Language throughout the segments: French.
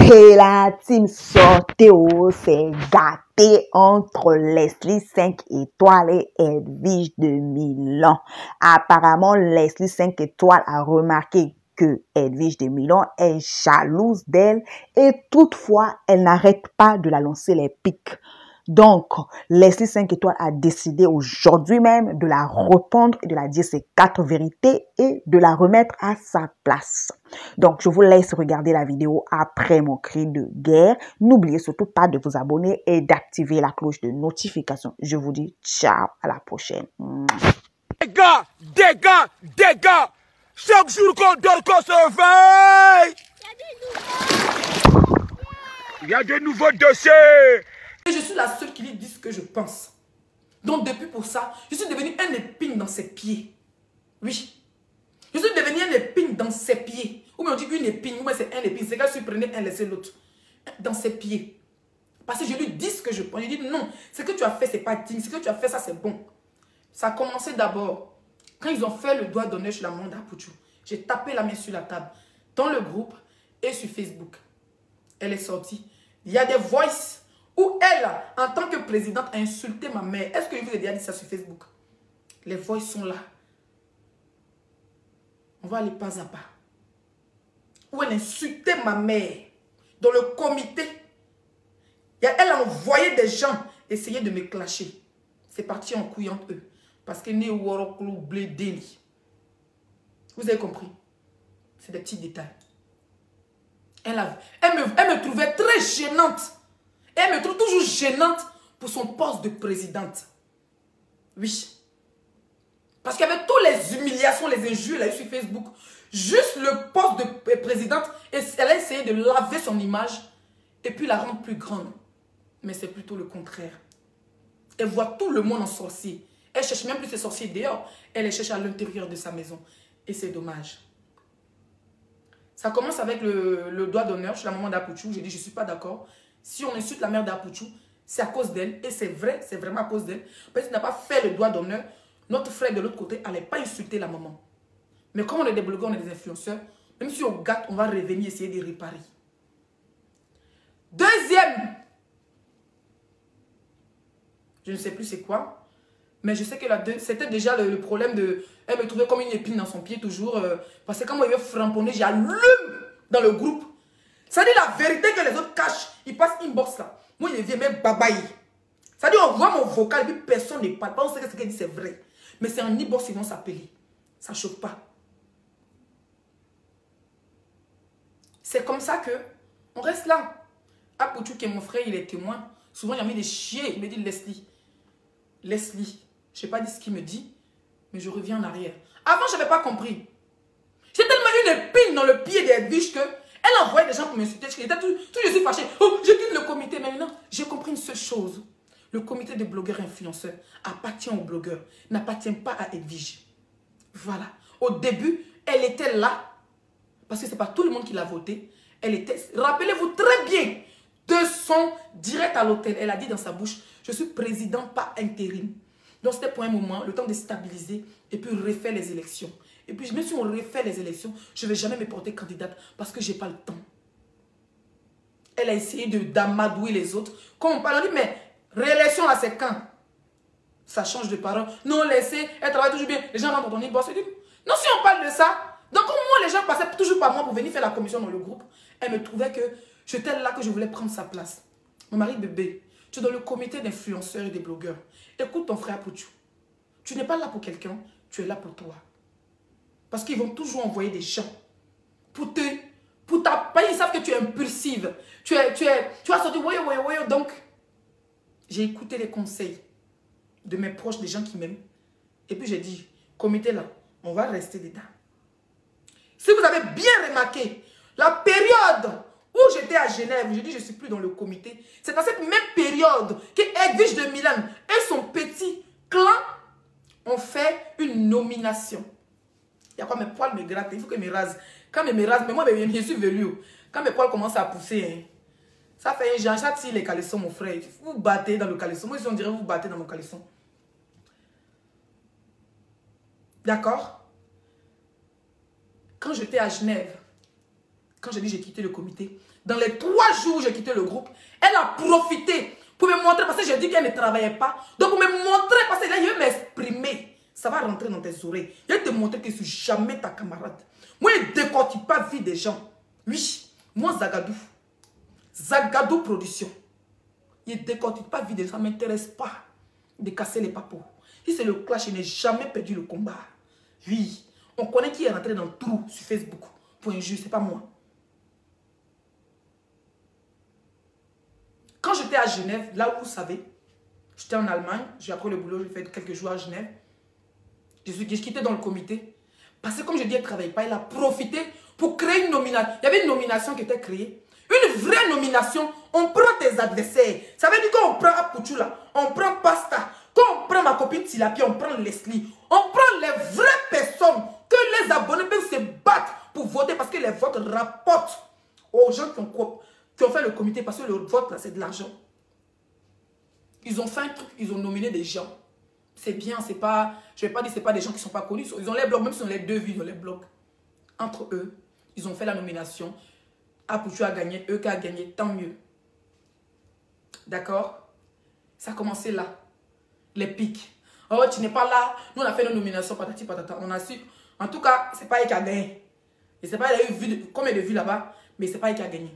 Et la team sortez c'est gâté entre Leslie 5 étoiles et Edwige de Milan. Apparemment, Leslie 5 étoiles a remarqué que Edwige de Milan est jalouse d'elle et toutefois, elle n'arrête pas de la lancer les pics. Donc, Leslie 5 étoiles a décidé aujourd'hui même de la répondre et de la dire ses 4 vérités et de la remettre à sa place. Donc, je vous laisse regarder la vidéo après mon cri de guerre. N'oubliez surtout pas de vous abonner et d'activer la cloche de notification. Je vous dis ciao, à la prochaine. Dégâts! Chaque jour qu'on dort, qu'on se réveille! Il y a de nouveaux dossiers! Et je suis la seule qui lui dit ce que je pense. Donc depuis pour ça, je suis devenue un épine dans ses pieds. Oui. Je suis devenue un épine dans ses pieds. Ou bien on dit une épine, ou bien c'est un épine. C'est qu'elle se prenait un, laissait l'autre. Dans ses pieds. Parce que je lui dis ce que je pense. Je lui dis non, ce que tu as fait, c'est pas digne. Ce que tu as fait, ça c'est bon. Ça a commencé d'abord. Quand ils ont fait le doigt d'honneur sur la Manda Pouchou, j'ai tapé la main sur la table. Dans le groupe et sur Facebook. Elle est sortie. Il y a des voices où elle, en tant que présidente, a insulté ma mère. Est-ce que je vous ai déjà dit ça sur Facebook? Les voix sont là. On va aller pas à pas. Où elle insultait ma mère. Dans le comité. Elle a envoyé des gens essayer de me clasher. C'est parti en couille entre eux. Parce que né Woroklu Blédéli. Vous avez compris? C'est des petits détails. Elle me trouvait très gênante. Et elle me trouve toujours gênante pour son poste de présidente. Oui. Parce qu'avec toutes les humiliations, les injures, elle a eu sur Facebook, juste le poste de présidente, elle a essayé de laver son image et puis la rendre plus grande. Mais c'est plutôt le contraire. Elle voit tout le monde en sorcier. Elle cherche même plus ses sorciers dehors. Elle les cherche à l'intérieur de sa maison. Et c'est dommage. Ça commence avec le doigt d'honneur chez la maman d'Apouchou. J'ai dit, je ne suis pas d'accord. Si on insulte la mère d'Apouchou, c'est à cause d'elle. Et c'est vrai, c'est vraiment à cause d'elle. Parce qu'il n'a pas fait le doigt d'honneur. Notre frère de l'autre côté n'allait pas insulter la maman. Mais comme on est des blogueurs, on est des influenceurs, même si on gâte, on va revenir essayer de réparer. Deuxième, je ne sais plus c'est quoi. Mais je sais que c'était déjà le problème de... Elle me trouvait comme une épine dans son pied toujours. Parce que quand moi, il veut framponner, j'allume dans le groupe. Ça dit la vérité que les autres cachent. Ils passent inbox là. Moi, il vient même babaye. Ça dit on voit mon vocal et puis personne ne parle. On sait que ce qu'elle dit c'est vrai. Mais c'est en inbox ils vont s'appeler. Ça ne choque pas. C'est comme ça que on reste là. Apouchou qui est mon frère, il est témoin. Souvent, il a mis des chiens. Il me dit Leslie. Je n'ai pas dit ce qu'il me dit, mais je reviens en arrière. Avant, je n'avais pas compris. J'ai tellement eu une épine dans le pied d'Edwige qu'elle envoyait des gens pour m'insulter. J'étais tout je suis fâchée. Oh, je quitte le comité. Mais maintenant, j'ai compris une seule chose. Le comité des blogueurs influenceurs appartient aux blogueurs, n'appartient pas à Edwige. Voilà. Au début, elle était là, parce que ce n'est pas tout le monde qui l'a voté. Elle était, rappelez-vous très bien, de son direct à l'hôtel. Elle a dit dans sa bouche, je suis président pas intérim. Donc c'était pour un moment, le temps de stabiliser et puis refaire les élections. Et puis même si on refait les élections, je ne vais jamais me porter candidate parce que je n'ai pas le temps. Elle a essayé d'amadouer les autres. Quand on parle, on dit, mais réélection là c'est quand? Ça change de parole. Non, laissez, elle travaille toujours bien. Les gens rentrent dans ton inbox. Non, si on parle de ça, donc comme moi les gens passaient toujours par moi pour venir faire la commission dans le groupe, elle me trouvait que j'étais là que je voulais prendre sa place. Mon mari bébé, tu es dans le comité d'influenceurs et des blogueurs. Écoute ton frère Pouchou. Tu n'es pas là pour quelqu'un, tu es là pour toi. Parce qu'ils vont toujours envoyer des gens pour t'appeler. Ils savent que tu es impulsive. Tu as sorti, voyons. Donc, j'ai écouté les conseils de mes proches, des gens qui m'aiment. Et puis j'ai dit, comité là, on va rester dedans. Si vous avez bien remarqué, la période où j'étais à Genève, je dis je ne suis plus dans le comité. C'est dans cette même période que Edwige de Milan et son petit clan ont fait une nomination. Il y a quoi, mes poils me grattent, il faut que je me rase. Quand je me rase, mais moi je suis velu. Quand mes poils commencent à pousser, hein, ça fait un genre, ça tire les caleçons mon frère. Vous battez dans le caleçon. Moi, si on dirait vous battez dans mon caleçon. D'accord? Quand j'étais à Genève, quand j'ai dit j'ai quitté le comité, Dans les 3 jours où j'ai quitté le groupe, elle a profité pour me montrer, parce que j'ai dit qu'elle ne travaillait pas. Donc pour me montrer, parce que là, je vais m'exprimer. Ça va rentrer dans tes oreilles. Je vais te montrer que je ne suis jamais ta camarade. Moi, je ne décortique pas la vie des gens. Oui, moi, Zagadou. Zagadou Production. Je ne décortique pas la vie des gens. Ça ne m'intéresse pas de casser les papos. Si c'est le clash, je n'ai jamais perdu le combat. Oui, on connaît qui est rentré dans le trou sur Facebook pour injure, ce n'est pas moi. Quand j'étais à Genève, là où vous savez, j'étais en Allemagne, j'ai appris le boulot, j'ai fait quelques jours à Genève. Je quitté dans le comité. Parce que comme je dis, elle ne travaille pas, elle a profité pour créer une nomination. Il y avait une nomination qui était créée. Une vraie nomination. On prend tes adversaires. Ça veut dire qu'on prend Apouchoula, on prend Pasta, quand on prend ma copine Tilapi, on prend Leslie. On prend les vraies personnes que les abonnés peuvent se battre pour voter parce que les votes rapportent aux gens qui ont fait le comité parce que le vote là c'est de l'argent. Ils ont fait un truc, ils ont nominé des gens. C'est bien, c'est pas, je vais pas dire c'est pas des gens qui sont pas connus. Ils ont les blocs, même si on les deux vues dans les blocs. Entre eux, ils ont fait la nomination. Apouchou a gagné, eux qui a gagné, tant mieux. D'accord? Ça a commencé là. Les pics. Oh, tu n'es pas là. Nous, on a fait nos nominations, patati patata. On a su. En tout cas, c'est pas elle qui a gagné. Et c'est pas elle a eu vu, combien de vues là-bas, mais c'est pas elle qui a gagné.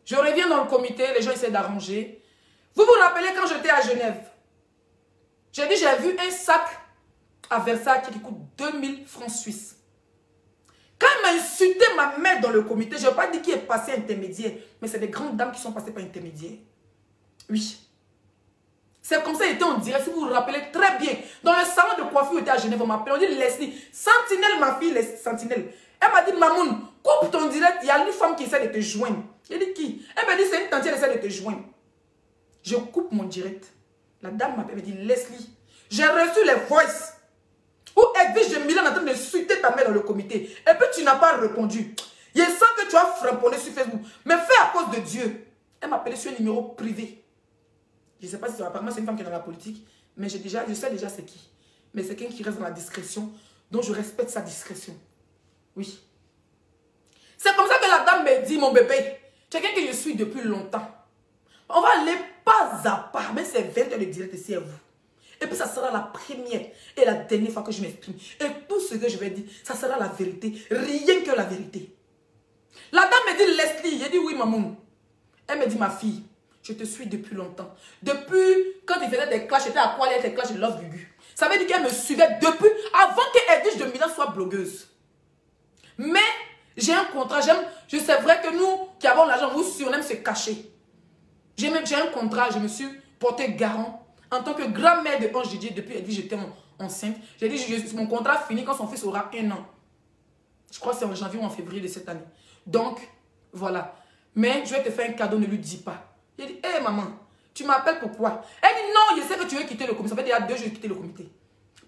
Je reviens dans le comité, les gens essaient d'arranger. Vous vous rappelez quand j'étais à Genève? J'ai dit, j'ai vu un sac à Versailles qui coûte 2000 francs suisses. Quand elle m'a insulté ma mère dans le comité, je n'ai pas dit qui est passé intermédiaire, mais c'est des grandes dames qui sont passées par intermédiaire. Oui. C'est comme ça qu'il était en direct, si vous vous rappelez très bien. Dans le salon de coiffure, où était à Genève, on m'appelait, on dit Leslie, Sentinelle, ma fille, Sentinelle. Elle m'a dit, Mamoun, coupe ton direct, il y a une femme qui essaie de te joindre. J'ai dit qui? Elle m'a dit, c'est une tante qui essaie de te joindre. Je coupe mon direct. La dame m'appelle, elle me dit, Leslie, j'ai reçu les voices où Edwige de Milan est en train de suiter ta mère dans le comité. Et puis tu n'as pas répondu. Je sens que tu as framponné sur Facebook. Mais fais à cause de Dieu. Elle m'a appelé sur un numéro privé. Je ne sais pas si apparemment c'est une femme qui est dans la politique. Mais je sais déjà c'est qui. Mais c'est quelqu'un qui reste dans la discrétion. Donc je respecte sa discrétion. Oui. C'est comme ça que la dame me dit, mon bébé, tu es quelqu'un que je suis depuis longtemps. On va aller pas à pas. Mais c'est 20 heures de direct ici à vous. Et puis ça sera la première et la dernière fois que je m'exprime. Et tout ce que je vais dire, ça sera la vérité. Rien que la vérité. La dame me dit, Leslie, j'ai dit oui, maman. Elle me dit, ma fille, je te suis depuis longtemps. Depuis quand il faisait des clashs, j'étais à quoi aller des clashs de Love Gugu. Ça veut dire qu'elle me suivait depuis avant que Edwige de Milan soit blogueuse. Mais j'ai un contrat, je sais vrai que nous qui avons l'argent, vous surnomme se cacher. J'ai un contrat, je me suis porté garant. En tant que grand-mère de Ange Didier, depuis Edwige, j'étais enceinte. J'ai dit, mon contrat finit quand son fils aura 1 an. Je crois que c'est en janvier ou en février de cette année. Donc, voilà. Mais je vais te faire un cadeau, ne lui dis pas. J'ai dit, hé maman, tu m'appelles pourquoi? Elle dit, non, je sais que tu veux quitter le comité. Ça fait déjà 2 jours que tu veux quitter le comité.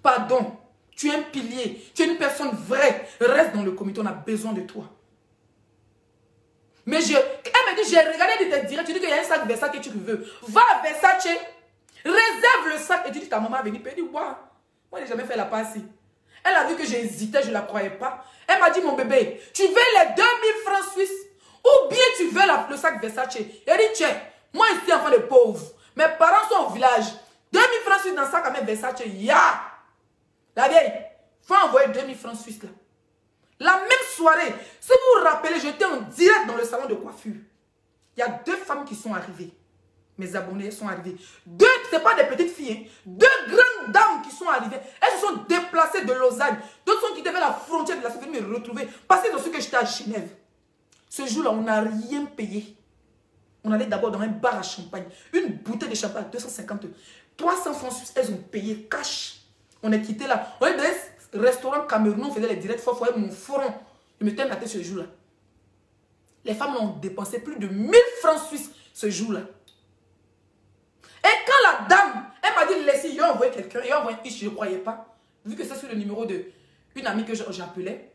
Pardon, tu es un pilier, tu es une personne vraie. Reste dans le comité, on a besoin de toi. Mais elle me dit, j'ai regardé de tes directs, tu dis qu'il y a un sac Versace que tu veux. Va à Versace. Réserve le sac et tu dis ta maman a venu. Elle dit, waouh, moi je n'ai jamais fait la passe. Elle a vu que j'hésitais, je ne la croyais pas. Elle m'a dit, mon bébé, tu veux les 2000 francs suisses ou bien tu veux le sac Versace? Elle dit, tiens, moi ici enfant de pauvre, mes parents sont au village. 2000 francs suisses dans le sac à mes Versace, ya! La vieille, faut envoyer 2000 francs suisses là. La même soirée, si vous vous rappelez, j'étais en direct dans le salon de coiffure. Il y a 2 femmes qui sont arrivées. Mes abonnés sont arrivés. 2, ce n'est pas des petites filles. Hein. 2 grandes dames qui sont arrivées. Elles se sont déplacées de Lausanne. D'autres sont quittées vers la frontière de la Suisse, me retrouver. Parce que dans ce que j'étais à Genève. Ce jour-là, on n'a rien payé. On allait d'abord dans un bar à champagne. Une bouteille de champagne à 250 €. 300 francs suisses, elles ont payé cash. On est quitté là. On est dans un restaurant camerounais, on faisait les directs fois mon front. Je me tête ce jour-là. Les femmes ont dépensé plus de 1000 francs suisses ce jour-là. Et quand la dame, elle m'a dit, laissez, j'ai envoyé quelqu'un, j'ai envoyé un je ne croyais pas. Vu que c'est sur le numéro d'une amie que j'appelais,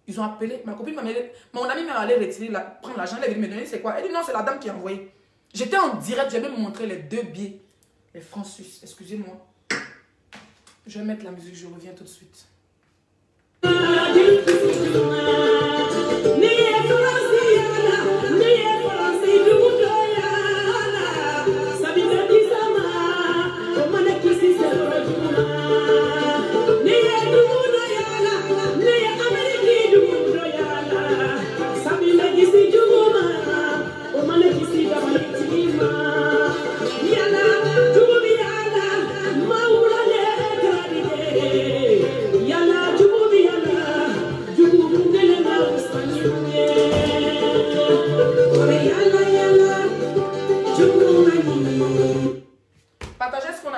ils ont appelé, ma copine m'a dit, mon amie m'a allé retirer, prendre l'argent, elle est venue me donner, c'est quoi? Elle dit, non, c'est la dame qui a envoyé. J'étais en direct, j'ai même montré les 2 billets, les francs suisses, excusez-moi. Je vais mettre la musique, je reviens tout de suite.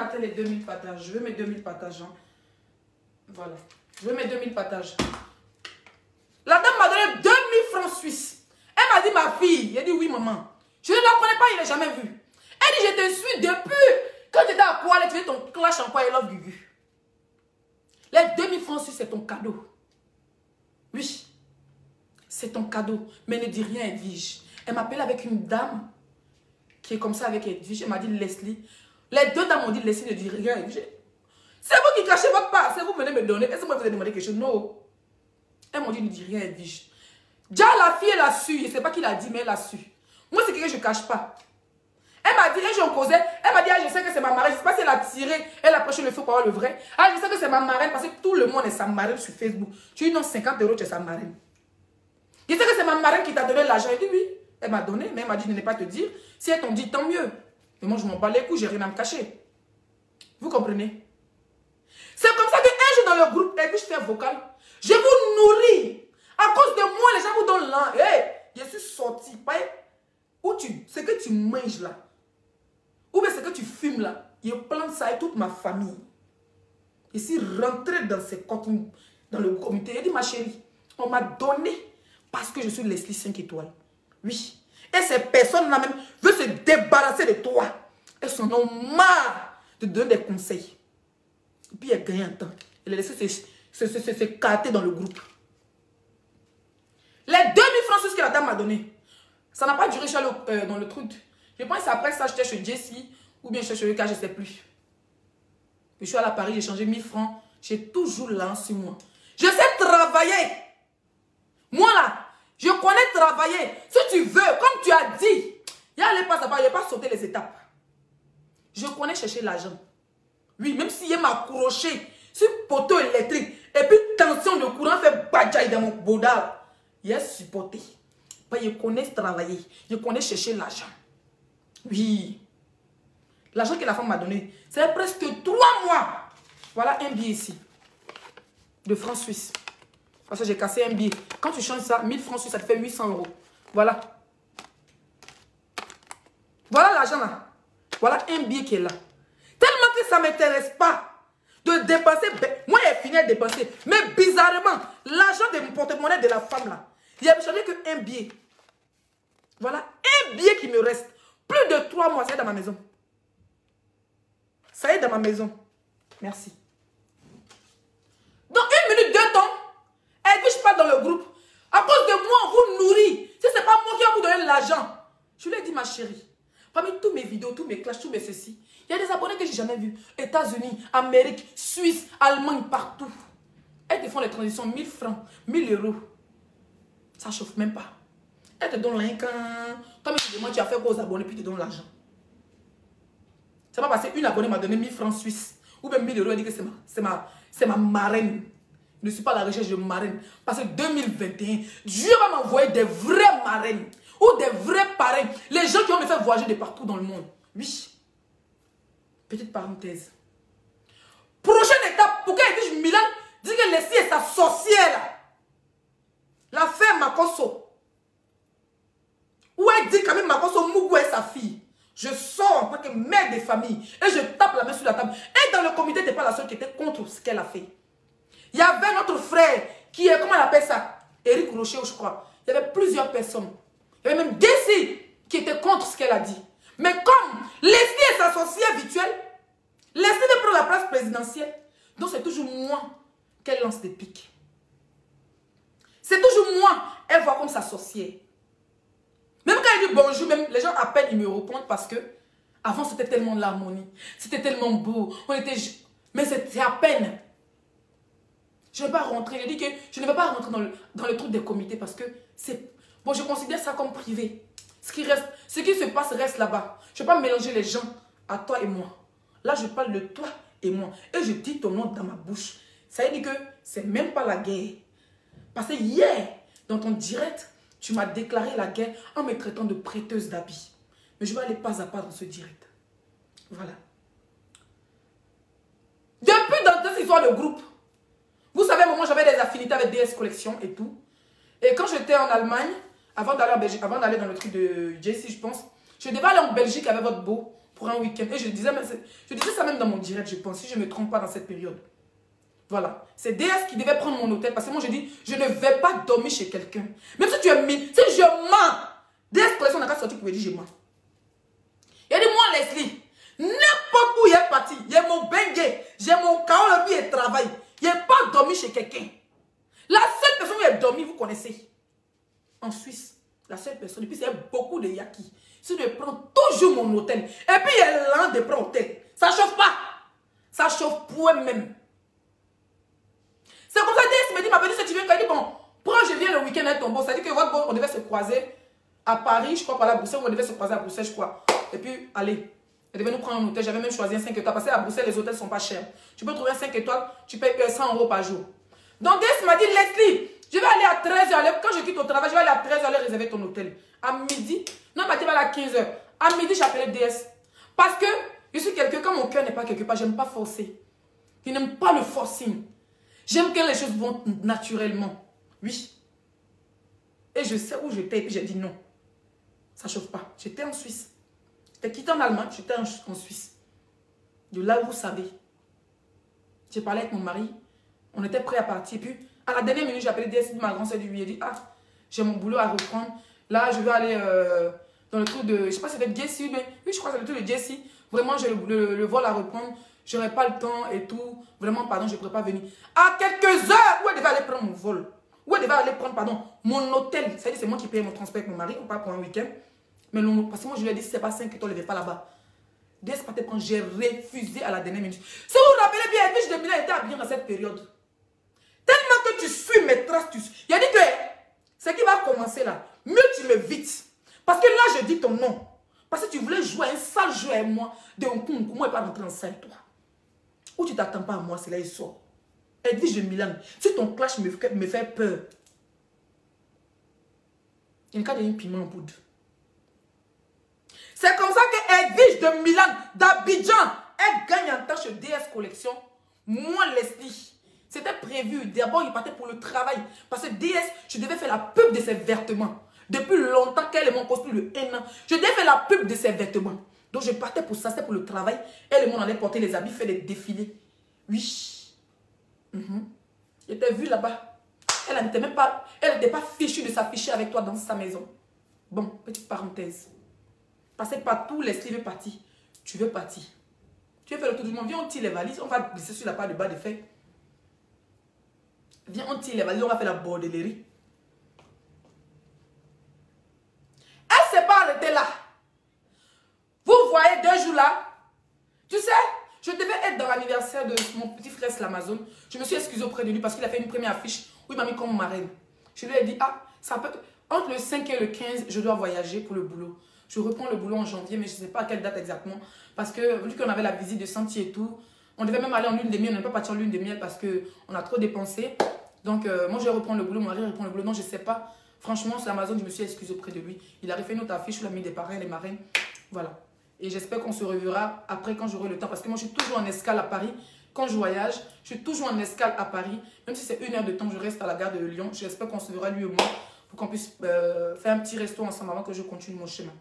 atteint les 2000 partages. Je veux mes 2000 partages. Hein. Voilà. Je veux mes 2000 partages. La dame m'a donné 2000 francs suisses. Elle m'a dit, ma fille. J'ai dit, oui, maman. Je ne la connais pas, il n'a jamais vu. Elle dit, je te suis depuis. Quand tu étais à Kuala, tu fais ton clash en quoi, Love Gugu. Les 2000 francs suisses, c'est ton cadeau. Oui. C'est ton cadeau. Mais ne dis rien, Edwige. Elle m'appelle avec une dame qui est comme ça avec Edwige. Elle m'a dit, Leslie. Les deux dames m'ont dit, Leslie, ne dis rien, Edwige. C'est vous qui cachez votre part. C'est vous qui venez me donner. Est-ce que moi, vous avez demandé quelque chose? Non. Elles m'ont dit, ne dis rien, Edwige. Déjà, la fille, elle a su. Je ne sais pas qui l'a dit, mais elle a su. Moi, c'est quelque chose que je ne cache pas. Elle m'a dit, et j'en causais. Elle m'a dit, ah, je sais que c'est ma marraine. Je ne sais pas si elle a tiré. Elle a prêché le feu pour avoir le vrai. Ah, je sais que c'est ma marraine parce que tout le monde est sa marraine sur Facebook. Tu lui donnes 50 €, tu es sa marraine. Je sais que c'est ma marraine qui t'a donné l'argent. Elle dit oui. Elle m'a donné, mais elle m'a dit de ne pas te dire. Si elle t'en dit, tant mieux. Mais moi, je m'en bats les couilles, j'ai rien à me cacher. Vous comprenez? C'est comme ça qu'un jour dans le groupe, et puis je fais vocal. Je vous nourris. À cause de moi, les gens vous donnent l'an. Hey, je suis sorti. Ce que tu manges là, ou bien ce que tu fumes là, je plante ça et toute ma famille. Je suis rentré dans le comité. Il dit, ma chérie, on m'a donné parce que je suis Leslie 5 étoiles. Oui. Et ces personnes-là même veulent se débarrasser de toi. Elles sont marre de donner des conseils. Et puis elles gagnent un temps. Elle a laissé se carter dans le groupe. Les 2000 francs suisses que la dame m'a donné, ça n'a pas duré dans le truc. Je pense qu'après ça, j'étais chez Jessie ou bien chez le cas, je ne sais plus. Je suis allée à Paris, j'ai changé 1000 francs. J'ai toujours là sur moi. Je sais travailler. Moi là, je connais travailler. Si tu veux, comme tu as dit, il n'y a pas ça, il n'y a pas sauter les étapes. Je connais chercher l'argent. Oui, même si il m'a accroché sur poteau électrique et puis tension de courant fait badjaï dans mon bodal, il a supporté. Je connais travailler. Je connais chercher l'argent. Oui. L'argent que la femme m'a donné, c'est presque 3 mois. Voilà un billet ici. De francs suisses. Parce que j'ai cassé un billet. Quand tu changes ça, 1000 francs suisses, ça te fait 800 €. Voilà. Voilà l'argent là. Voilà un billet qui est là. Tellement que ça ne m'intéresse pas de dépenser. Moi, j'ai fini de dépenser. Mais bizarrement, l'argent de mon porte-monnaie de la femme là, il n'y a changé qu'un billet. Voilà un billet qui me reste. Plus de 3 mois, ça est dans ma maison. Ça est dans ma maison. Merci. Dans 1 minute, 2 temps, elle ne touche pas dans le groupe. À cause de moi, on vous nourrit. Si ce n'est pas moi qui vais vous donner l'argent. Je lui ai dit, ma chérie, parmi tous mes vidéos, tous mes clashs, tous mes ceci, il y a des abonnés que je n'ai jamais vus. États-Unis, Amérique, Suisse, Allemagne, partout. Elles te font les transitions 1000 francs, 1000 €. Ça ne chauffe même pas. Elle te donne rien quand... Comme tu demandes, tu as fait quoi aux abonnés, puis tu te donnes l'argent. C'est pas parce qu'une abonnée m'a donné 1000 francs suisses. Ou même 1000 €, elle dit que c'est ma marraine. Je ne suis pas à la recherche de marraine. Parce que 2021, Dieu va m'envoyer des vraies marraines. Ou des vrais parrains. Les gens qui vont me faire voyager de partout dans le monde. Oui. Petite parenthèse. Prochaine étape, pour qu'elle dise Milan, dit que Leslie est sa sorcière. La femme Makoso. Où elle dit quand même Makoso Mougou est sa fille. Je sors en tant que mère de famille. Et je tape la main sur la table. Et dans le comité, tu n'es pas la seule qui était contre ce qu'elle a fait. Il y avait notre frère qui est, comment on appelle ça? Eric Rocher, je crois. Il y avait plusieurs personnes. Il y avait même Jessie qui était contre ce qu'elle a dit. Mais comme Leslie est sa sorcière virtuelle, Leslie ne prend la place présidentielle. Donc c'est toujours moi qu'elle lance des piques. C'est toujours moi, elle voit comme sa sorcière. Même quand elle dit bonjour, même les gens appellent, ils me répondent parce que avant c'était tellement de l'harmonie. C'était tellement beau. On était... Mais c'était à peine. Je ne vais pas rentrer. Je dis que je ne vais pas rentrer dans le truc des comités parce que c'est... Bon, je considère ça comme privé. Ce qui se passe reste là-bas. Je ne vais pas mélanger les gens à toi et moi. Là, je parle de toi et moi. Et je dis ton nom dans ma bouche. Ça veut dire que c'est même pas la guerre. Parce que hier, dans ton direct, tu m'as déclaré la guerre en me traitant de prêteuse d'habits. Mais je vais aller pas à pas dans ce direct. Voilà. Depuis dans cette histoire de groupe, vous savez, moi j'avais des affinités avec DS Collection et tout. Et quand j'étais en Allemagne, avant d'aller en Belgique, avant d'aller dans le truc de Jessie, je pense, je devais aller en Belgique avec votre beau pour un week-end. Et je disais ça même dans mon direct, je pense, si je ne me trompe pas dans cette période. Voilà. C'est DS qui devait prendre mon hôtel. Parce que moi, je dis, je ne vais pas dormir chez quelqu'un. Même si tu es mis, si je mens, DS Collection n'a qu'à sortir pour me dire, je mens. Il a dit, moi, Leslie, n'importe où il est parti, il y a mon bengue, j'ai mon chaos, le vie et travail. Il n'est pas dormi chez quelqu'un. La seule personne qui a dormi, vous connaissez. En Suisse, la seule personne, et puis c'est beaucoup de Yaki. Si je prends toujours mon hôtel, et puis il y a l'un de prendre hôtel, ça ne chauffe pas. Ça chauffe pour eux-mêmes. C'est comme ça, DS me dit, ma petite, si tu viens, dit, bon, prends, je viens le week-end avec ton boss. Ça dit que votre boss, on devait se croiser à Paris, je crois, par là, à Bruxelles, on devait se croiser à Bruxelles, je crois. Et puis, allez, elle devait nous prendre un hôtel. J'avais même choisi un 5 étoiles, parce qu'à Bruxelles, les hôtels ne sont pas chers. Tu peux trouver un 5 étoiles, tu payes 100 € par jour. Donc, DS m'a dit, Leslie, je vais aller à 13h. Quand je quitte au travail, je vais aller à 13h aller réserver ton hôtel. À midi, non, elle m'a dit, va aller à 15h. À midi, j'appelais DS. Parce que je suis quelqu'un, quand mon cœur n'est pas quelque part, je n'aime pas forcer. Je n'aime pas le forcing. J'aime que les choses vont naturellement. Oui. Et je sais où j'étais. Et puis j'ai dit non. Ça ne chauffe pas. J'étais en Suisse. J'étais quitté en Allemagne. J'étais en Suisse. De là où vous savez. J'ai parlé avec mon mari. On était prêts à partir. Puis à la dernière minute, j'ai appelé DS. Ma grande soeur lui a dit, ah, j'ai mon boulot à reprendre. Là, je vais aller dans le truc de... Je ne sais pas si c'était Jessie. Mais oui, je crois que c'est le truc de Jessie. Vraiment, j'ai le vol à reprendre. Je n'aurai pas le temps et tout. Vraiment, pardon, je ne pourrais pas venir. À quelques heures, où elle devait aller prendre mon vol. Où elle devait aller prendre, pardon, mon hôtel. C'est-à-dire, c'est moi qui paye mon transport avec mon mari, ou pas pour un week-end. Mais parce que moi, je lui ai dit, si ce n'est pas 5 étoiles, je ne vais pas là-bas. Dès ce matin, j'ai refusé à la dernière minute. Si vous vous rappelez bien, Edwige de Milan était habillée dans cette période. Tellement que tu suis mes traces, il a dit que ce qui va commencer là, mieux tu me vites. Parce que là, je dis ton nom. Parce que tu voulais jouer un sale jeu avec moi. De un coup, moi, je ne vais pas rentrer en salle, toi. Ou tu t'attends pas à moi, c'est là il sort. Edwige de Milan, si ton clash me fait peur, il n'y a qu'à donner un piment en poudre. C'est comme ça que Edwige de Milan, d'Abidjan, elle gagne en temps chez DS Collection. Moi, Leslie, c'était prévu. D'abord, il partait pour le travail. Parce que DS, je devais faire la pub de ses vêtements. Depuis longtemps qu'elle est mon costume de 1 an, je devais faire la pub de ses vêtements. Donc, je partais pour ça, c'était pour le travail. Elle et moi, on allait porter les habits, faire des défilés. Oui. J'étais vue là-bas. Elle n'était même pas, elle n'était pas fichue de s'afficher avec toi dans sa maison. Bon, petite parenthèse. Parce que partout, Leslie veut partir. Tu veux partir. Tu veux faire le tour du monde. Viens, on tire les valises. On va glisser sur la part de bas de fait. Viens, on tire les valises. On va faire la bordellerie. Elle ne s'est pas arrêtée là. Vous voyez, 2 jours là. Tu sais, je devais être dans l'anniversaire de mon petit frère Slamazon. Je me suis excusée auprès de lui parce qu'il a fait une première affiche où il m'a mis comme marraine. Je lui ai dit, ah, ça peut... Entre le 5 et le 15, je dois voyager pour le boulot. Je reprends le boulot en janvier, mais je ne sais pas à quelle date exactement. Parce que, vu qu'on avait la visite de Santi et tout, on devait même aller en lune de miel. On n'est pas parti en lune de miel parce qu'on a trop dépensé. Donc, moi, je reprends le boulot. Mon mari reprend le boulot. Non, je ne sais pas. Franchement, sur Amazon, je me suis excusée auprès de lui. Il a refait notre affiche, il a mis des parrains, les marraines. Voilà. Et j'espère qu'on se reverra après quand j'aurai le temps. Parce que moi, je suis toujours en escale à Paris. Quand je voyage, je suis toujours en escale à Paris. Même si c'est 1 heure de temps, je reste à la gare de Lyon. J'espère qu'on se verra lui et moi pour qu'on puisse faire un petit resto ensemble avant que je continue mon chemin.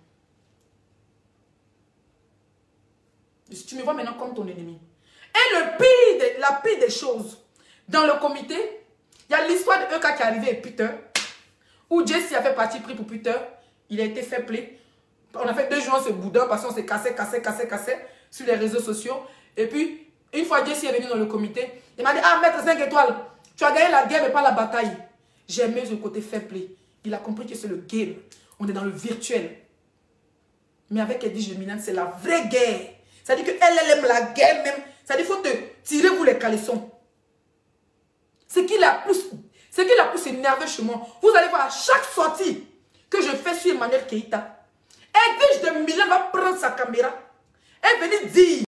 Tu me vois maintenant comme ton ennemi. Et la pire des choses, dans le comité, il y a l'histoire de EK qui est arrivé avec Peter, où Jessie a fait partie pris pour Peter. Il a été fait play. On a fait 2 jours ce boudin parce qu'on s'est cassé sur les réseaux sociaux. Et puis, une fois Jessie est venu dans le comité, il m'a dit, ah, maître 5 étoiles, tu as gagné la guerre mais pas la bataille. J'ai aimé ce côté fair play. Il a compris que c'est le game. On est dans le virtuel. Mais avec Edwige de Milan, c'est la vraie guerre. C'est-à-dire qu'elle aime la guerre même. C'est-à-dire qu'il faut te tirer pour les caleçons. Ce qui l'a plus énervé chez moi. Vous allez voir à chaque sortie que je fais sur Emmanuel Keïta. Edwige de Milan va prendre sa caméra et venir dire